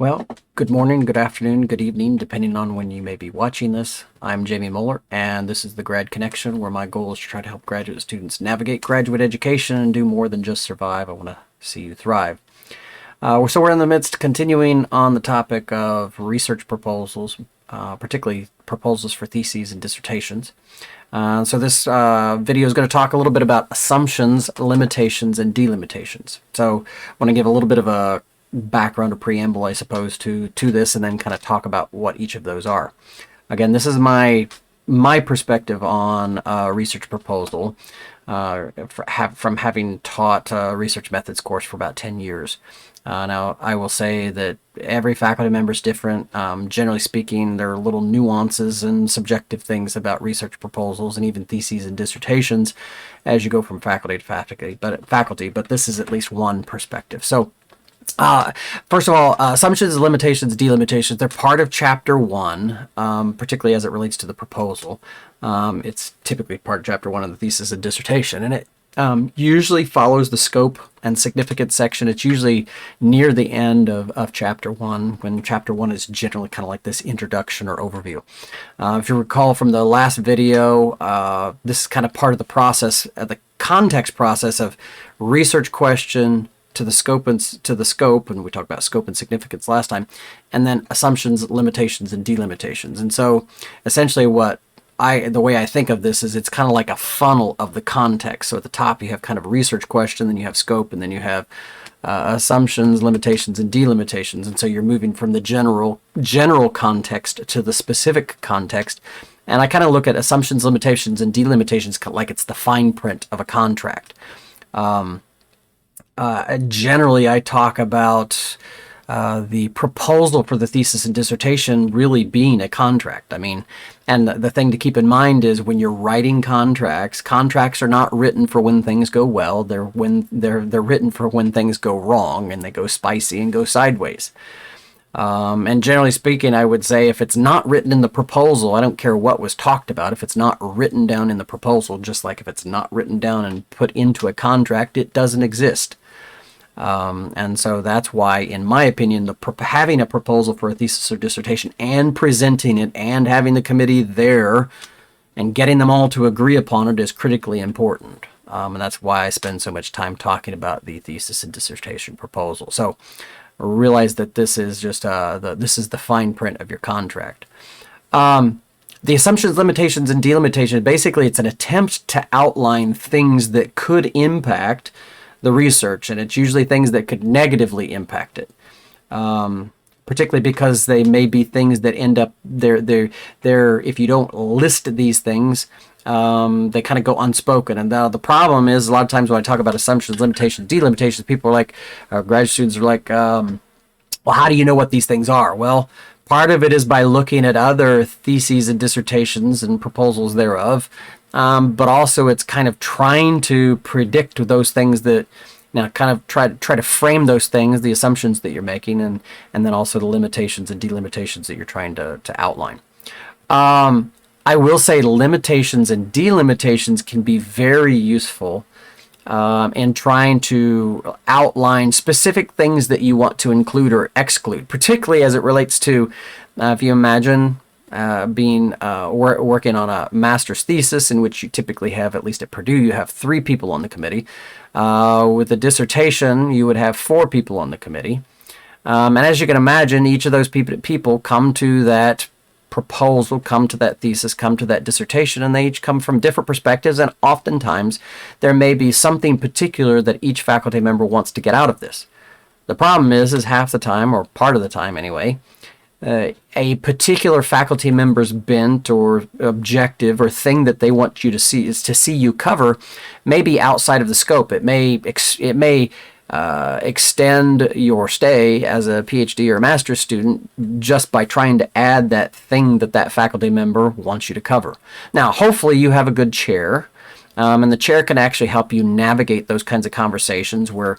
Well, good morning, good afternoon, good evening, depending on when you may be watching this. I'm Jamie Moeller, and this is the Grad Connection, where my goal is to try to help graduate students navigate graduate education and do more than just survive. I want to see you thrive. So we're in the midst, continuing on the topic of research proposals, particularly proposals for theses and dissertations. So this video is going to talk a little bit about assumptions, limitations, and delimitations. So I want to give a little bit of a background or preamble, I suppose, to this, and then kind of talk about what each of those are. Again, this is my perspective on research proposal from having taught research methods course for about 10 years. Now, I will say that every faculty member is different. Generally speaking, there are little nuances and subjective things about research proposals and even theses and dissertations as you go from faculty to faculty, but this is at least one perspective. So, first of all, assumptions, limitations, delimitations, they're part of Chapter 1, particularly as it relates to the proposal. It's typically part of Chapter 1 of the thesis and dissertation, and it usually follows the scope and significance section. It's usually near the end of Chapter 1, when Chapter 1 is generally kind of like this introduction or overview. If you recall from the last video, this is kind of part of the process, the context process of research question, to the scope, and we talked about scope and significance last time, and then assumptions, limitations, and delimitations. And so essentially the way I think of this is it's kind of like a funnel of the context. So at the top you have kind of research question, then you have scope, and then you have assumptions, limitations, and delimitations. And so you're moving from the general context to the specific context. And I kind of look at assumptions, limitations, and delimitations like it's the fine print of a contract. Generally, I talk about the proposal for the thesis and dissertation really being a contract. I mean, and the thing to keep in mind is when you're writing contracts are not written for when things go well. They're written for when things go wrong and they go spicy and go sideways. And generally speaking, I would say if it's not written in the proposal, I don't care what was talked about. If it's not written down in the proposal, just like if it's not written down and put into a contract, it doesn't exist. And so that's why, in my opinion, having a proposal for a thesis or dissertation and presenting it and having the committee there and getting them all to agree upon it is critically important. And that's why I spend so much time talking about the thesis and dissertation proposal. So realize that this is just this is the fine print of your contract. The assumptions, limitations, and delimitations, basically it's an attempt to outline things that could impact the research, and it's usually things that could negatively impact it, particularly because they may be things that end up they're if you don't list these things, they kind of go unspoken. And the problem is, a lot of times when I talk about assumptions, limitations, delimitations, people are like, graduate students are like, well, how do you know what these things are? Well, part of it is by looking at other theses and dissertations and proposals thereof. But also it's kind of trying to predict those things that, kind of try to frame those things, the assumptions that you're making, and then also the limitations and delimitations that you're trying to outline. I will say limitations and delimitations can be very useful in trying to outline specific things that you want to include or exclude, particularly as it relates to, if you imagine working on a master's thesis, in which you typically have, at least at Purdue, you have 3 people on the committee. With a dissertation, you would have 4 people on the committee. And as you can imagine, each of those people come to that proposal, come to that thesis, come to that dissertation, and they each come from different perspectives, and oftentimes there may be something particular that each faculty member wants to get out of this. The problem is half the time, or part of the time anyway, a particular faculty member's bent or objective or thing that they want you to see you cover may be outside of the scope. It may extend your stay as a PhD or a master's student just by trying to add that thing that faculty member wants you to cover. Now, hopefully you have a good chair. And the chair can actually help you navigate those kinds of conversations where,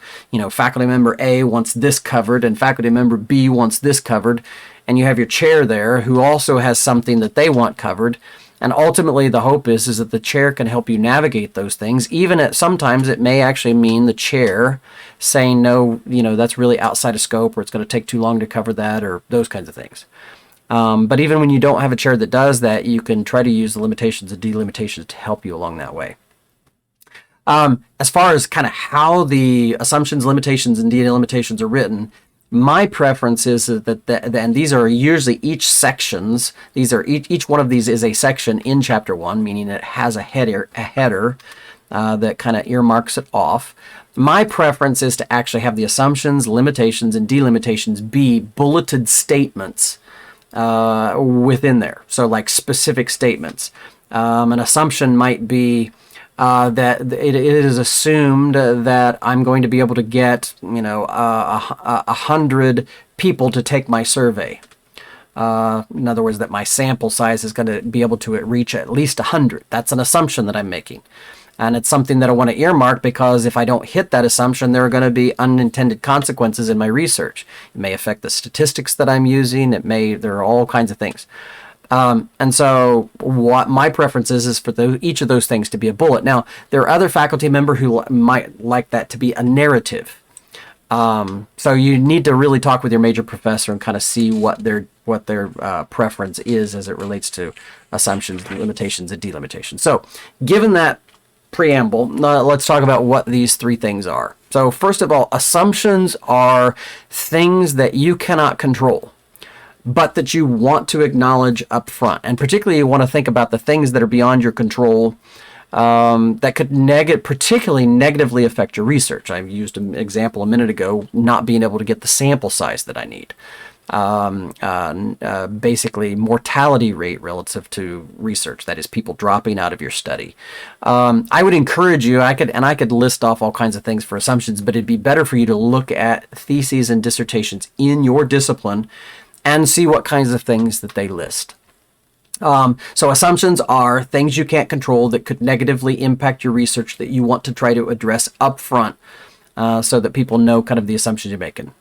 faculty member A wants this covered and faculty member B wants this covered, and you have your chair there who also has something that they want covered. And ultimately, the hope is that the chair can help you navigate those things. Even at sometimes it may actually mean the chair saying, no, that's really outside of scope, or it's going to take too long to cover that, or those kinds of things. But even when you don't have a chair that does that, you can try to use the limitations and delimitations to help you along that way. As far as kind of how the assumptions, limitations, and delimitations are written, my preference is that, and these are usually each sections. These are each one of these is a section in chapter 1, meaning it has a header that kind of earmarks it off. My preference is to actually have the assumptions, limitations, and delimitations be bulleted statements within there. So like specific statements. An assumption might be that it is assumed that I'm going to be able to get, 100 people to take my survey. In other words, that my sample size is going to be able to reach at least 100. That's an assumption that I'm making. And it's something that I want to earmark, because if I don't hit that assumption, there are going to be unintended consequences in my research. It may affect the statistics that I'm using. There are all kinds of things. And so what my preference is for each of those things to be a bullet. Now, there are other faculty members who might like that to be a narrative. So you need to really talk with your major professor and kind of see what their preference is as it relates to assumptions, limitations, and delimitations. So given that preamble, let's talk about what these three things are. So first of all, assumptions are things that you cannot control, but that you want to acknowledge up front. And particularly you want to think about the things that are beyond your control that could particularly negatively affect your research. I used an example a minute ago, not being able to get the sample size that I need. Basically mortality rate relative to research, that is people dropping out of your study. I would encourage you, I could list off all kinds of things for assumptions, but it'd be better for you to look at theses and dissertations in your discipline and see what kinds of things that they list. So assumptions are things you can't control that could negatively impact your research that you want to try to address up front, so that people know kind of the assumptions you're making.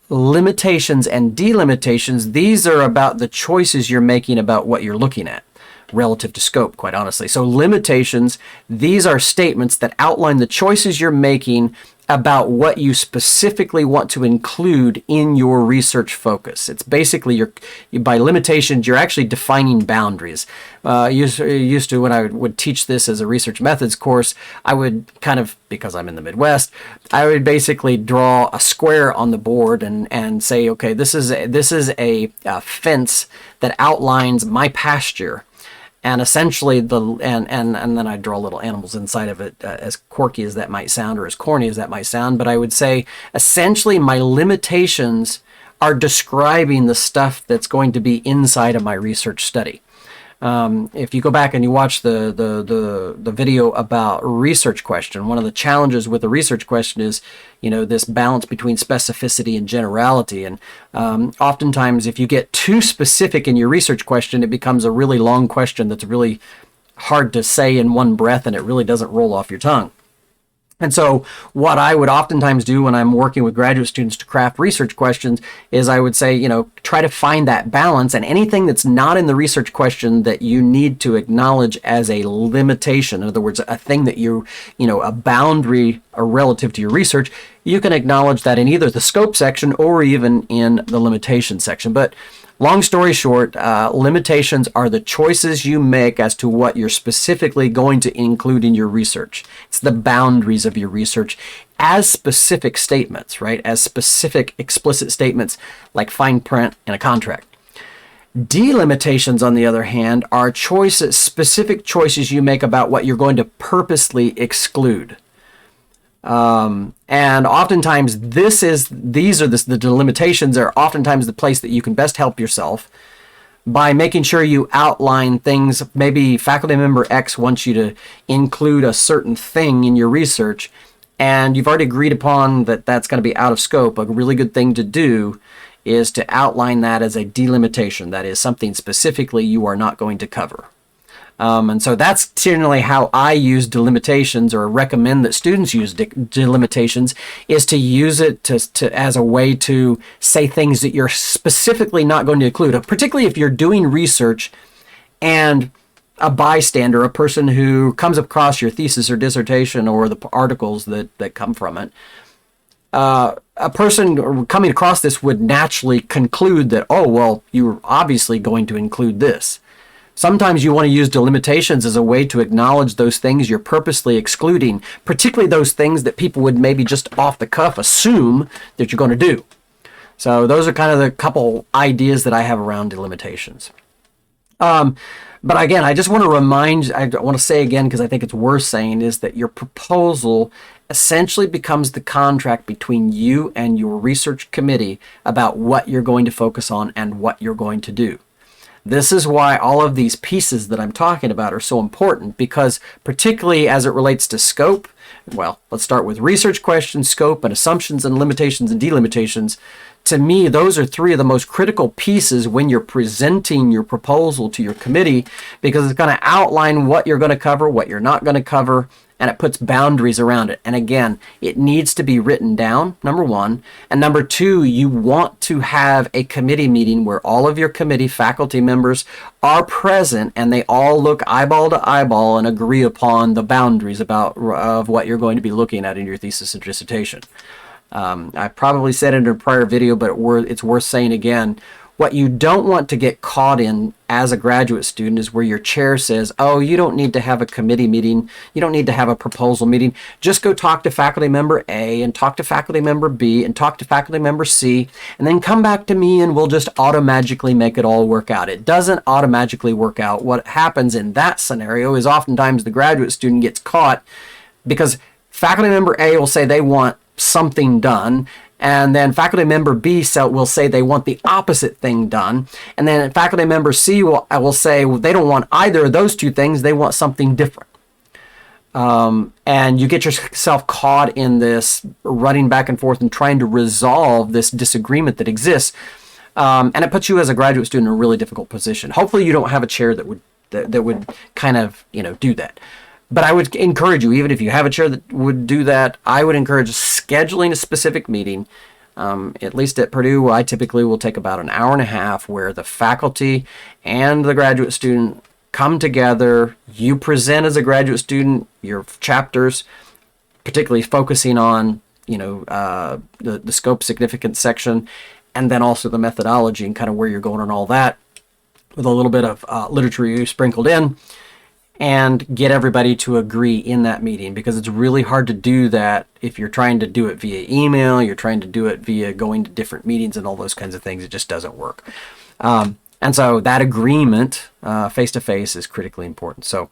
Limitations and delimitations, these are about the choices you're making about what you're looking at relative to scope, quite honestly. So limitations, these are statements that outline the choices you're making about what you specifically want to include in your research focus. It's basically by limitations, you're actually defining boundaries. Used to, when I would teach this as a research methods course, I would kind of, because I'm in the Midwest, I would basically draw a square on the board and say, okay, this is a fence that outlines my pasture. And essentially, and then I draw little animals inside of it, as quirky as that might sound, or as corny as that might sound. But I would say, essentially, my limitations are describing the stuff that's going to be inside of my research study. If you go back and you watch the video about research question, one of the challenges with a research question is, this balance between specificity and generality. And oftentimes, if you get too specific in your research question, it becomes a really long question that's really hard to say in one breath, and it really doesn't roll off your tongue. And so what I would oftentimes do when I'm working with graduate students to craft research questions is I would say, try to find that balance, and anything that's not in the research question that you need to acknowledge as a limitation, in other words, a thing that a boundary relative to your research, you can acknowledge that in either the scope section or even in the limitation section. But long story short, limitations are the choices you make as to what you're specifically going to include in your research. It's the boundaries of your research as specific statements, right? As specific explicit statements like fine print in a contract. Delimitations, on the other hand, are specific choices you make about what you're going to purposely exclude. And oftentimes the delimitations are oftentimes the place that you can best help yourself by making sure you outline things. Maybe faculty member X wants you to include a certain thing in your research, and you've already agreed upon that that's going to be out of scope. A really good thing to do is to outline that as a delimitation. That is something specifically you are not going to cover. And so that's generally how I use delimitations, or recommend that students use delimitations, is to use it as a way to say things that you're specifically not going to include, particularly if you're doing research and a bystander, a person who comes across your thesis or dissertation or the articles that come from it, a person coming across this would naturally conclude that, oh, well, you're obviously going to include this. Sometimes you want to use delimitations as a way to acknowledge those things you're purposely excluding, particularly those things that people would maybe just off the cuff assume that you're going to do. So those are kind of the couple ideas that I have around delimitations. But again, I just want to I want to say again, because I think it's worth saying, is that your proposal essentially becomes the contract between you and your research committee about what you're going to focus on and what you're going to do. This is why all of these pieces that I'm talking about are so important, because particularly as it relates to scope, well, let's start with research questions, scope, and assumptions and limitations and delimitations. To me, those are three of the most critical pieces when you're presenting your proposal to your committee, because it's going to outline what you're going to cover, what you're not going to cover, and it puts boundaries around it. And again, it needs to be written down, number one. And number two, you want to have a committee meeting where all of your committee faculty members are present and they all look eyeball to eyeball and agree upon the boundaries of what you're going to be looking at in your thesis and dissertation. I probably said it in a prior video, but it's worth saying again. What you don't want to get caught in as a graduate student is where your chair says, oh, you don't need to have a committee meeting. You don't need to have a proposal meeting. Just go talk to faculty member A and talk to faculty member B and talk to faculty member C, and then come back to me and we'll just automatically make it all work out. It doesn't automatically work out. What happens in that scenario is oftentimes the graduate student gets caught because faculty member A will say they want something done, and then faculty member B will say they want the opposite thing done, and then faculty member C will say they don't want either of those two things, they want something different. And you get yourself caught in this running back and forth and trying to resolve this disagreement that exists, and it puts you as a graduate student in a really difficult position. Hopefully you don't have a chair that would kind of do that. But I would encourage you, even if you have a chair that would do that, I would encourage scheduling a specific meeting. At least at Purdue, I typically will take about an hour and a half where the faculty and the graduate student come together. You present as a graduate student your chapters, particularly focusing on the scope significance section, and then also the methodology and kind of where you're going and all that, with a little bit of literature review sprinkled in, and get everybody to agree in that meeting, because it's really hard to do that if you're trying to do it via email, you're trying to do it via going to different meetings and all those kinds of things. It just doesn't work. And so that agreement face-to-face is critically important. So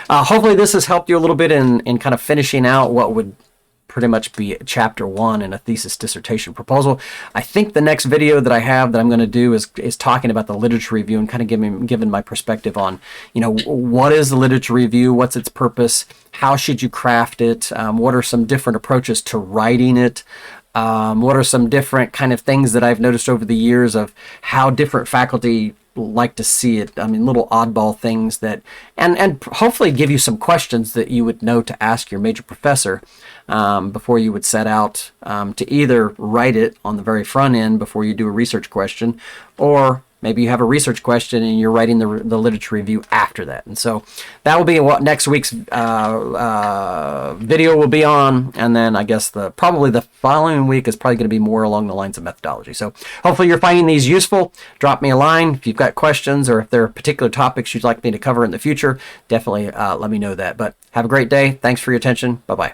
hopefully this has helped you a little bit in kind of finishing out what would pretty much be chapter 1 in a thesis dissertation proposal. I think the next video that I have that I'm going to do is talking about the literature review and kind of giving my perspective on, what is the literature review, what's its purpose, how should you craft it, what are some different approaches to writing it, what are some different kind of things that I've noticed over the years of how different faculty like to see it. I mean, little oddball things that, and hopefully give you some questions that you would know to ask your major professor before you would set out to either write it on the very front end before you do a research question, or maybe you have a research question and you're writing the literature review after that. And so that will be what next week's video will be on. And then I guess probably the following week is probably going to be more along the lines of methodology. So hopefully you're finding these useful. Drop me a line if you've got questions, or if there are particular topics you'd like me to cover in the future, definitely let me know that. But have a great day. Thanks for your attention. Bye-bye.